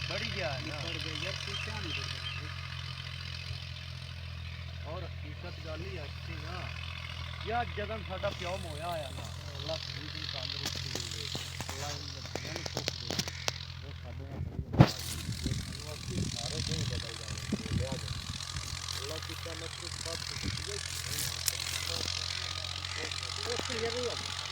बड़ी गया है ना और हकीकत गल ही अच्छी ना यार जदन साडा प्यो मोया आया ना अल्लाह सही दी तंदुरुस्ती देवे अल्लाह इन दुनिया में सुख देवे वो साडे सारे दिन बदल जाएंगे अल्लाह की कहमत के बाद वो क्लियर नहीं होगा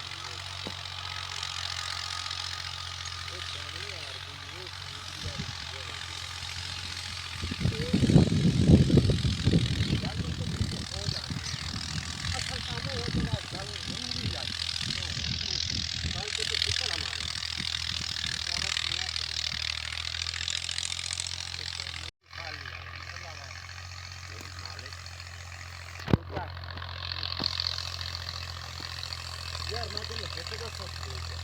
यार मैं तो